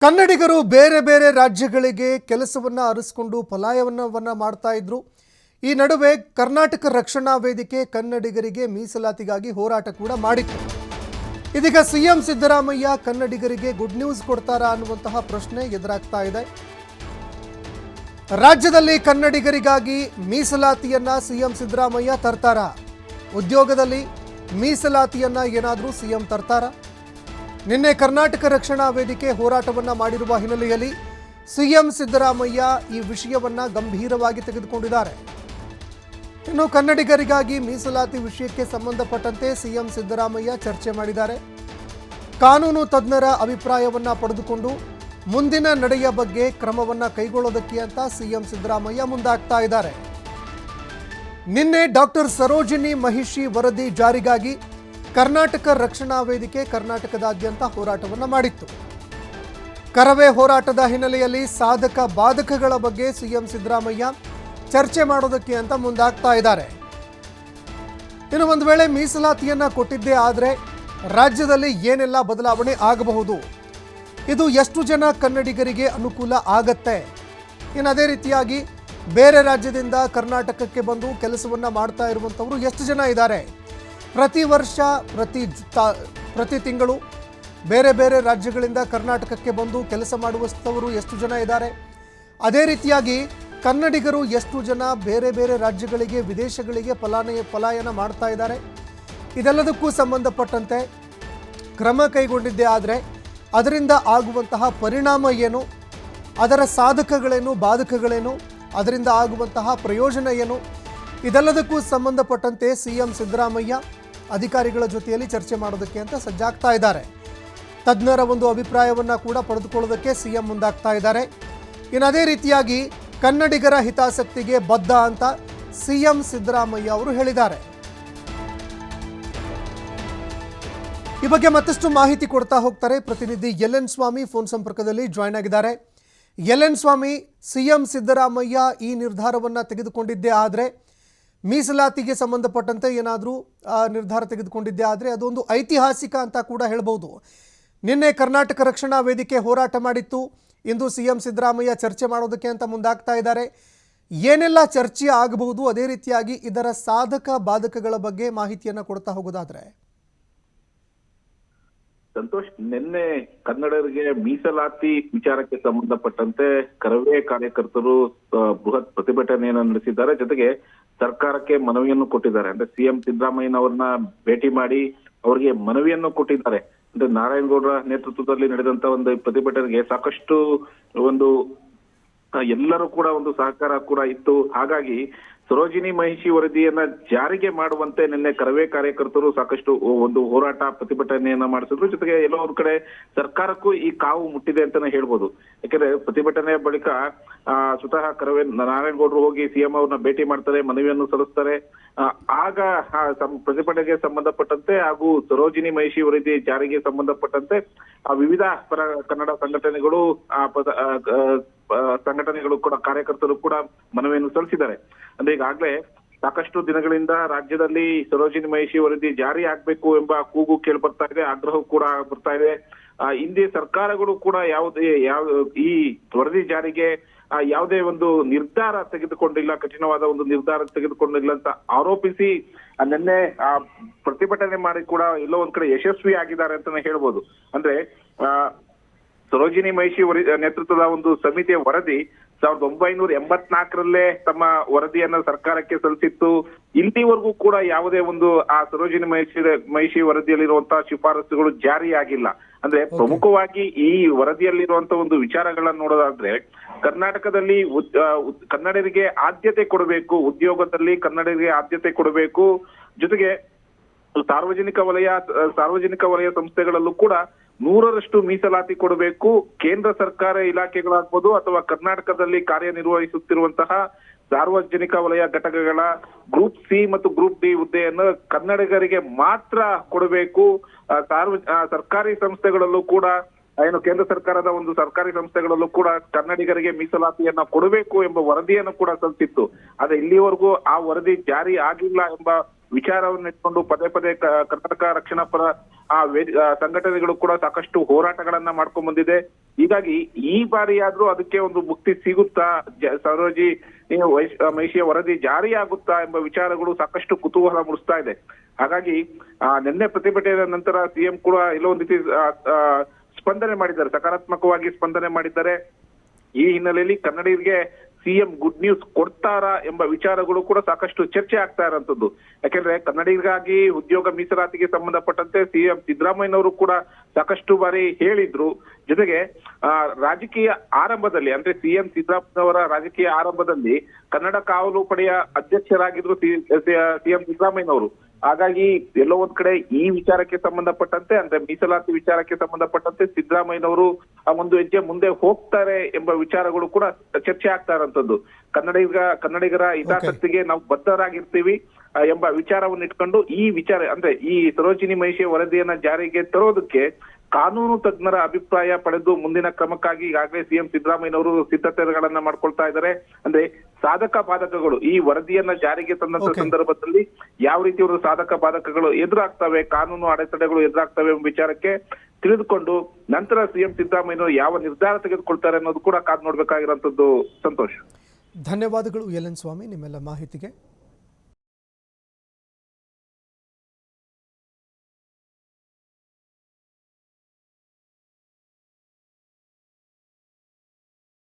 ಕನ್ನಡಿಗರು ಬೇರೆ ಬೇರೆ ರಾಜ್ಯಗಳಿಗೆ ಕೆಲಸವನ್ನು ಅರಸಿಕೊಂಡು ಪಲಾಯನವನ್ನು ಮಾಡ್ತಾ ಇದ್ರು. ಈ ನಡುವೆ ಕರ್ನಾಟಕ ರಕ್ಷಣಾ ವೇದಿಕೆ ಕನ್ನಡಿಗರಿಗೆ ಮೀಸಲಾತಿಗಾಗಿ ಹೋರಾಟ ಕೂಡ ಮಾಡಿತ್ತು. ಇದೀಗ ಸಿಎಂ ಸಿದ್ದರಾಮಯ್ಯ ಕನ್ನಡಿಗರಿಗೆ ಗುಡ್ ನ್ಯೂಸ್ ಕೊಡ್ತಾರಾ ಅನ್ನುವಂತಹ ಪ್ರಶ್ನೆ ಎದುರಾಗ್ತಾ ಇದೆ. ರಾಜ್ಯದಲ್ಲಿ ಕನ್ನಡಿಗರಿಗಾಗಿ ಮೀಸಲಾತಿಯನ್ನ ಸಿಎಂ ಸಿದ್ದರಾಮಯ್ಯ ತರ್ತಾರಾ? ಉದ್ಯೋಗದಲ್ಲಿ ಮೀಸಲಾತಿಯನ್ನ ಏನಾದರೂ ಸಿಎಂ ತರ್ತಾರಾ? ನಿನ್ನೆ ಕರ್ನಾಟಕ ರಕ್ಷಣಾ ವೇದಿಕೆ ಹೋರಾಟವನ್ನು ಮಾಡಿರುವ ಹಿನ್ನೆಲೆಯಲ್ಲಿ ಸಿಎಂ ಸಿದ್ದರಾಮಯ್ಯ ಈ ವಿಷಯವನ್ನು ಗಂಭೀರವಾಗಿ ತೆಗೆದುಕೊಂಡಿದ್ದಾರೆ. ಇನ್ನು ಕನ್ನಡಿಗರಿಗಾಗಿ ಮೀಸಲಾತಿ ವಿಷಯಕ್ಕೆ ಸಂಬಂಧಪಟ್ಟಂತೆ ಸಿಎಂ ಸಿದ್ದರಾಮಯ್ಯ ಚರ್ಚೆ ಮಾಡಿದ್ದಾರೆ. ಕಾನೂನು ತಜ್ಞರ ಅಭಿಪ್ರಾಯವನ್ನು ಪಡೆದುಕೊಂಡು ಮುಂದಿನ ನಡೆಯ ಬಗ್ಗೆ ಕ್ರಮವನ್ನು ಕೈಗೊಳ್ಳೋದಕ್ಕೆ ಅಂತ ಸಿಎಂ ಸಿದ್ದರಾಮಯ್ಯ ಮುಂದಾಗ್ತಾ ಇದ್ದಾರೆ. ನಿನ್ನೆ ಡಾಕ್ಟರ್ ಸರೋಜಿನಿ ಮಹಿಷಿ ವರದಿ ಜಾರಿಗಾಗಿ ಕರ್ನಾಟಕ ರಕ್ಷಣಾ ವೇದಿಕೆ ಕರ್ನಾಟಕದಾದ್ಯಂತ ಹೋರಾಟವನ್ನು ಮಾಡಿತ್ತು. ಕರವೇ ಹೋರಾಟದ ಹಿನ್ನೆಲೆಯಲ್ಲಿ ಸಾಧಕ ಬಾಧಕಗಳ ಬಗ್ಗೆ ಸಿಎಂ ಸಿದ್ದರಾಮಯ್ಯ ಚರ್ಚೆ ಮಾಡೋದಕ್ಕೆ ಅಂತ ಮುಂದಾಗ್ತಾ ಇದ್ದಾರೆ. ಇನ್ನು ಒಂದು ವೇಳೆ ಮೀಸಲಾತಿಯನ್ನ ಕೊಟ್ಟಿದ್ದೇ ಆದರೆ ರಾಜ್ಯದಲ್ಲಿ ಏನೆಲ್ಲ ಬದಲಾವಣೆ ಆಗಬಹುದು, ಇದು ಎಷ್ಟು ಜನ ಕನ್ನಡಿಗರಿಗೆ ಅನುಕೂಲ ಆಗತ್ತೆ, ಇನ್ನು ಅದೇ ರೀತಿಯಾಗಿ ಬೇರೆ ರಾಜ್ಯದಿಂದ ಕರ್ನಾಟಕಕ್ಕೆ ಬಂದು ಕೆಲಸವನ್ನು ಮಾಡ್ತಾ ಇರುವಂಥವರು ಎಷ್ಟು ಜನ ಇದ್ದಾರೆ, ಪ್ರತಿ ವರ್ಷ ಪ್ರತಿ ತಿಂಗಳು ಬೇರೆ ಬೇರೆ ರಾಜ್ಯಗಳಿಂದ ಕರ್ನಾಟಕಕ್ಕೆ ಬಂದು ಕೆಲಸ ಮಾಡುವವರು ಎಷ್ಟು ಜನ ಇದ್ದಾರೆ, ಅದೇ ರೀತಿಯಾಗಿ ಕನ್ನಡಿಗರು ಎಷ್ಟು ಜನ ಬೇರೆ ಬೇರೆ ರಾಜ್ಯಗಳಿಗೆ ವಿದೇಶಗಳಿಗೆ ಪಲಾಯನ ಮಾಡ್ತಾ ಇದ್ದಾರೆ, ಇದೆಲ್ಲದಕ್ಕೂ ಸಂಬಂಧಪಟ್ಟಂತೆ ಕ್ರಮ ಕೈಗೊಂಡಿದ್ದೇ ಆದರೆ ಅದರಿಂದ ಆಗುವಂತಹ ಪರಿಣಾಮ ಏನು, ಅದರ ಸಾಧಕಗಳೇನು ಬಾಧಕಗಳೇನು, ಅದರಿಂದ ಆಗುವಂತಹ ಪ್ರಯೋಜನ ಏನು, ಇದೆಲ್ಲದಕ್ಕೂ ಸಂಬಂಧಪಟ್ಟಂತೆ ಸಿಎಂ ಸಿದ್ದರಾಮಯ್ಯ ಅಧಿಕಾರಿಗಳ ಜೊತೆಯಲ್ಲಿ ಚರ್ಚೆ ಮಾಡೋದಕ್ಕೆ ಅಂತ ಸಜ್ಜಾಗ್ತಾ ಇದ್ದಾರೆ. ತಜ್ಞರ ಒಂದು ಅಭಿಪ್ರಾಯವನ್ನು ಕೂಡ ಪಡೆದುಕೊಳ್ಳೋದಕ್ಕೆ ಸಿಎಂ ಮುಂದಾಗ್ತಾ ಇದ್ದಾರೆ. ಇನ್ನು ಅದೇ ರೀತಿಯಾಗಿ ಕನ್ನಡಿಗರ ಹಿತಾಸಕ್ತಿಗೆ ಬದ್ಧ ಅಂತ ಸಿಎಂ ಸಿದ್ದರಾಮಯ್ಯ ಅವರು ಹೇಳಿದ್ದಾರೆ. ಈ ಬಗ್ಗೆ ಮತ್ತಷ್ಟು ಮಾಹಿತಿ ಕೊಡ್ತಾ ಹೋಗ್ತಾರೆ ಪ್ರತಿನಿಧಿ ಎಲ್.ಎನ್. ಸ್ವಾಮಿ ಫೋನ್ ಸಂಪರ್ಕದಲ್ಲಿ ಜಾಯ್ನ್ ಆಗಿದ್ದಾರೆ. ಎಲ್.ಎನ್. ಸ್ವಾಮಿ, ಸಿಎಂ ಸಿದ್ದರಾಮಯ್ಯ ಈ ನಿರ್ಧಾರವನ್ನು ತೆಗೆದುಕೊಂಡಿದ್ದೇ ಆದರೆ, ಮೀಸಲಾತಿಗೆ ಸಂಬಂಧಪಟ್ಟಂತೆ ಏನಾದರೂ ನಿರ್ಧಾರ ತೆಗೆದುಕೊಂಡಿದ್ದೇ ಆದರೆ ಅದೊಂದು ಐತಿಹಾಸಿಕ ಅಂತ ಕೂಡ ಹೇಳ್ಬೋದು. ನಿನ್ನೆ ಕರ್ನಾಟಕ ರಕ್ಷಣಾ ವೇದಿಕೆ ಹೋರಾಟ ಮಾಡಿತ್ತು, ಇಂದು ಸಿಎಂ ಸಿದ್ದರಾಮಯ್ಯ ಚರ್ಚೆ ಮಾಡೋದಕ್ಕೆ ಅಂತ ಮುಂದಾಗ್ತಾ ಇದ್ದಾರೆ. ಏನೆಲ್ಲ ಚರ್ಚೆ ಆಗಬಹುದು, ಅದೇ ರೀತಿಯಾಗಿ ಇದರ ಸಾಧಕ ಬಾಧಕಗಳ ಬಗ್ಗೆ ಮಾಹಿತಿಯನ್ನು ಕೊಡ್ತಾ ಹೋಗೋದಾದ್ರೆ? ಸಂತೋಷ್, ನಿನ್ನೆ ಕನ್ನಡರಿಗೆ ಮೀಸಲಾತಿ ವಿಚಾರಕ್ಕೆ ಸಂಬಂಧಪಟ್ಟಂತೆ ಕರವೇ ಕಾರ್ಯಕರ್ತರು ಬೃಹತ್ ಪ್ರತಿಭಟನೆಯನ್ನು ನಡೆಸಿದ್ದಾರೆ. ಜೊತೆಗೆ ಸರ್ಕಾರಕ್ಕೆ ಮನವಿಯನ್ನು ಕೊಟ್ಟಿದ್ದಾರೆ. ಅಂದ್ರೆ ಸಿಎಂ ಸಿದ್ದರಾಮಯ್ಯನವರನ್ನ ಭೇಟಿ ಮಾಡಿ ಅವರಿಗೆ ಮನವಿಯನ್ನು ಕೊಟ್ಟಿದ್ದಾರೆ. ಅಂದ್ರೆ ನಾರಾಯಣಗೌಡರ ನೇತೃತ್ವದಲ್ಲಿ ನಡೆದಂತ ಒಂದು ಪ್ರತಿಭಟನೆಗೆ ಸಾಕಷ್ಟು ಎಲ್ಲರೂ ಕೂಡ ಒಂದು ಸಹಕಾರ ಕೂಡ ಇತ್ತು. ಹಾಗಾಗಿ ಸರೋಜಿನಿ ಮಹಿಷಿ ವರದಿಯನ್ನ ಜಾರಿಗೆ ಮಾಡುವಂತೆ ನಿನ್ನೆ ಕರವೇ ಕಾರ್ಯಕರ್ತರು ಸಾಕಷ್ಟು ಒಂದು ಹೋರಾಟ ಪ್ರತಿಭಟನೆಯನ್ನ ಮಾಡಿಸಿದ್ರು. ಜೊತೆಗೆ ಎಲ್ಲೋ ಒಂದ್ ಕಡೆ ಸರ್ಕಾರಕ್ಕೂ ಈ ಕಾವು ಮುಟ್ಟಿದೆ ಅಂತಾನೆ ಹೇಳ್ಬೋದು. ಯಾಕಂದ್ರೆ ಪ್ರತಿಭಟನೆಯ ಬಳಿಕ ಸ್ವತಃ ಕರವೇ ನಾರಾಯಣಗೌಡರು ಹೋಗಿ ಸಿಎಂ ಅವ್ರನ್ನ ಭೇಟಿ ಮಾಡ್ತಾರೆ, ಮನವಿಯನ್ನು ಸಲ್ಲಿಸ್ತಾರೆ. ಆಗ ಪ್ರತಿಭಟನೆಗೆ ಸಂಬಂಧಪಟ್ಟಂತೆ ಹಾಗೂ ಸರೋಜಿನಿ ಮಹಿಷಿ ವರದಿ ಜಾರಿಗೆ ಸಂಬಂಧಪಟ್ಟಂತೆ ವಿವಿಧ ಪರ ಕನ್ನಡ ಸಂಘಟನೆಗಳು ಕೂಡ ಕಾರ್ಯಕರ್ತರು ಕೂಡ ಮನವಿಯನ್ನು ಸಲ್ಲಿಸಿದ್ದಾರೆ. ಅಂದ್ರೆ ಈಗಾಗಲೇ ಸಾಕಷ್ಟು ದಿನಗಳಿಂದ ರಾಜ್ಯದಲ್ಲಿ ಸರೋಜಿನಿ ಮಹಿಷಿ ವರದಿ ಜಾರಿ ಆಗ್ಬೇಕು ಎಂಬ ಕೂಗು ಕೇಳಿ ಬರ್ತಾ ಇದೆ, ಆಗ್ರಹ ಕೂಡ ಬರ್ತಾ ಇದೆ. ಹಿಂದೆ ಸರ್ಕಾರಗಳು ಕೂಡ ಈ ವರದಿ ಜಾರಿಗೆ ಯಾವುದೇ ಒಂದು ನಿರ್ಧಾರ ತೆಗೆದುಕೊಂಡಿಲ್ಲ, ಕಠಿಣವಾದ ಒಂದು ನಿರ್ಧಾರ ತೆಗೆದುಕೊಂಡಿಲ್ಲ ಅಂತ ಆರೋಪಿಸಿ ನಿನ್ನೆ ಪ್ರತಿಭಟನೆ ಮಾಡಿ ಕೂಡ ಎಲ್ಲೋ ಒಂದ್ ಕಡೆ ಯಶಸ್ವಿ ಆಗಿದ್ದಾರೆ ಅಂತಾನೆ ಹೇಳ್ಬೋದು. ಅಂದ್ರೆ ಸರೋಜಿನಿ ಮಹಿಷಿ ನೇತೃತ್ವದ ಒಂದು ಸಮಿತಿಯ ವರದಿ 1984ರಲ್ಲೇ ತಮ್ಮ ವರದಿಯನ್ನ ಸರ್ಕಾರಕ್ಕೆ ಸಲ್ಲಿಸಿತ್ತು. ಇಲ್ಲಿವರೆಗೂ ಕೂಡ ಯಾವುದೇ ಒಂದು ಆ ಸರೋಜಿನಿ ಮಹಿಷಿ ವರದಿಯಲ್ಲಿರುವಂತಹ ಶಿಫಾರಸುಗಳು ಜಾರಿಯಾಗಿಲ್ಲ. ಅಂದ್ರೆ ಪ್ರಮುಖವಾಗಿ ಈ ವರದಿಯಲ್ಲಿರುವಂತಹ ಒಂದು ವಿಚಾರಗಳನ್ನ ನೋಡೋದಾದ್ರೆ, ಕರ್ನಾಟಕದಲ್ಲಿ ಕನ್ನಡರಿಗೆ ಆದ್ಯತೆ ಕೊಡಬೇಕು, ಉದ್ಯೋಗದಲ್ಲಿ ಕನ್ನಡರಿಗೆ ಆದ್ಯತೆ ಕೊಡಬೇಕು, ಜೊತೆಗೆ ಸಾರ್ವಜನಿಕ ವಲಯ ಸಂಸ್ಥೆಗಳಲ್ಲೂ ಕೂಡ 100ರಷ್ಟು ಮೀಸಲಾತಿ ಕೊಡಬೇಕು. ಕೇಂದ್ರ ಸರ್ಕಾರ ಇಲಾಖೆಗಳಾಗ್ಬೋದು ಅಥವಾ ಕರ್ನಾಟಕದಲ್ಲಿ ಕಾರ್ಯನಿರ್ವಹಿಸುತ್ತಿರುವಂತಹ ಸಾರ್ವಜನಿಕ ವಲಯ ಘಟಕಗಳ ಗ್ರೂಪ್ ಸಿ ಮತ್ತು ಗ್ರೂಪ್ ಡಿ ಹುದ್ದೆಯನ್ನು ಕನ್ನಡಿಗರಿಗೆ ಮಾತ್ರ ಕೊಡಬೇಕು. ಸರ್ಕಾರಿ ಸಂಸ್ಥೆಗಳಲ್ಲೂ ಕೂಡ ಕೇಂದ್ರ ಸರ್ಕಾರದ ಒಂದು ಸರ್ಕಾರಿ ಸಂಸ್ಥೆಗಳಲ್ಲೂ ಕೂಡ ಕನ್ನಡಿಗರಿಗೆ ಮೀಸಲಾತಿಯನ್ನ ಕೊಡಬೇಕು ಎಂಬ ವರದಿಯನ್ನು ಕೂಡ ಸಲ್ಲಿಸಿತ್ತು. ಆದ್ರೆ ಇಲ್ಲಿವರೆಗೂ ಆ ವರದಿ ಜಾರಿ ಆಗಿಲ್ಲ ಎಂಬ ವಿಚಾರವನ್ನು ಇಟ್ಕೊಂಡು ಪದೇ ಪದೇ ಕರ್ನಾಟಕ ರಕ್ಷಣಾ ಪರ ಸಂಘಟನೆಗಳು ಕೂಡ ಸಾಕಷ್ಟು ಹೋರಾಟಗಳನ್ನ ಮಾಡ್ಕೊಂಡ್ ಬಂದಿದೆ. ಹೀಗಾಗಿ ಈ ಬಾರಿ ಆದ್ರೂ ಅದಕ್ಕೆ ಒಂದು ಮುಕ್ತಿ ಸಿಗುತ್ತಾ, ಸರೋಜಿ ಮಹಿಷಿಯ ವರದಿ ಜಾರಿಯಾಗುತ್ತಾ ಎಂಬ ವಿಚಾರಗಳು ಸಾಕಷ್ಟು ಕುತೂಹಲ ಮೂಡಿಸ್ತಾ ಇದೆ. ಹಾಗಾಗಿ ನಿನ್ನೆ ಪ್ರತಿಭಟನೆಯ ನಂತರ ಸಿಎಂ ಕೂಡ ಎಲ್ಲೋ ಒಂದು ರೀತಿ ಸ್ಪಂದನೆ ಮಾಡಿದ್ದಾರೆ, ಸಕಾರಾತ್ಮಕವಾಗಿ ಸ್ಪಂದನೆ ಮಾಡಿದ್ದಾರೆ. ಈ ಹಿನ್ನೆಲೆಯಲ್ಲಿ ಕನ್ನಡಿಗರಿಗೆ ಸಿಎಂ ಗುಡ್ ನ್ಯೂಸ್ ಕೊಡ್ತಾರಾ ಎಂಬ ವಿಚಾರಗಳು ಕೂಡ ಸಾಕಷ್ಟು ಚರ್ಚೆ ಆಗ್ತಾ ಇರೋಂಥದ್ದು. ಯಾಕೆಂದ್ರೆ ಕನ್ನಡಿಗರಿಗಾಗಿ ಉದ್ಯೋಗ ಮೀಸಲಾತಿಗೆ ಸಂಬಂಧಪಟ್ಟಂತೆ ಸಿಎಂ ಸಿದ್ದರಾಮಯ್ಯನವರು ಕೂಡ ಸಾಕಷ್ಟು ಬಾರಿ ಹೇಳಿದ್ರು. ಜೊತೆಗೆ ರಾಜಕೀಯ ಆರಂಭದಲ್ಲಿ ಅಂದ್ರೆ ಸಿಎಂ ಸಿದ್ದರಾಮಯ್ಯನವರ ರಾಜಕೀಯ ಆರಂಭದಲ್ಲಿ ಕನ್ನಡ ಕಾವಲು ಪಡೆಯ ಅಧ್ಯಕ್ಷರಾಗಿದ್ರು ಸಿಎಂ ಸಿದ್ದರಾಮಯ್ಯನವರು. ಹಾಗಾಗಿ ಎಲ್ಲೋ ಒಂದ್ ಕಡೆ ಈ ವಿಚಾರಕ್ಕೆ ಸಂಬಂಧಪಟ್ಟಂತೆ ಅಂದ್ರೆ ಮೀಸಲಾತಿ ವಿಚಾರಕ್ಕೆ ಸಂಬಂಧಪಟ್ಟಂತೆ ಸಿದ್ದರಾಮಯ್ಯನವರು ಒಂದು ಹೆಜ್ಜೆ ಮುಂದೆ ಹೋಗ್ತಾರೆ ಎಂಬ ವಿಚಾರಗಳು ಕೂಡ ಚರ್ಚೆ ಆಗ್ತಾ ಇರೋಂಥದ್ದು. ಕನ್ನಡಿಗರ ಹಿತಾಸಕ್ತಿಗೆ ನಾವು ಬದ್ಧರಾಗಿರ್ತೀವಿ ಎಂಬ ವಿಚಾರವನ್ನು ಇಟ್ಕೊಂಡು ಈ ವಿಚಾರ ಅಂದ್ರೆ ಈ ಸರೋಜಿನಿ ಮಹಿಷಿ ವರದಿಯನ್ನ ಜಾರಿಗೆ ತರೋದಕ್ಕೆ ಕಾನೂನು ತಜ್ಞರ ಅಭಿಪ್ರಾಯ ಪಡೆದು ಮುಂದಿನ ಕ್ರಮಕ್ಕಾಗಿ ಈಗಾಗಲೇ ಸಿಎಂ ಸಿದ್ದರಾಮಯ್ಯನವರು ಸಿದ್ಧತೆಗಳನ್ನ ಮಾಡ್ಕೊಳ್ತಾ ಇದ್ದಾರೆ. ಅಂದ್ರೆ ಸಾಧಕ ಬಾಧಕಗಳು ಈ ವರದಿಯನ್ನ ಜಾರಿಗೆ ತಂದಂತ ಸಂದರ್ಭದಲ್ಲಿ ಯಾವ ರೀತಿ ಒಂದು ಸಾಧಕ ಬಾಧಕಗಳು ಎದುರಾಗ್ತವೆ, ಕಾನೂನು ಅಡೆತಡೆಗಳು ಎದುರಾಗ್ತವೆ ಎಂಬ ವಿಚಾರಕ್ಕೆ ತಿಳಿದುಕೊಂಡು ನಂತರ ಸಿಎಂ ಸಿದ್ದರಾಮಯ್ಯನವರು ಯಾವ ನಿರ್ಧಾರ ತೆಗೆದುಕೊಳ್ತಾರೆ ಅನ್ನೋದು ಕೂಡ ಕಾದು ನೋಡ್ಬೇಕಾಗಿರೋಂಥದ್ದು. ಸಂತೋಷ್, ಧನ್ಯವಾದಗಳು ಎಲ್ ಎನ್ ಸ್ವಾಮಿ ನಿಮ್ಮೆಲ್ಲ ಮಾಹಿತಿಗೆ.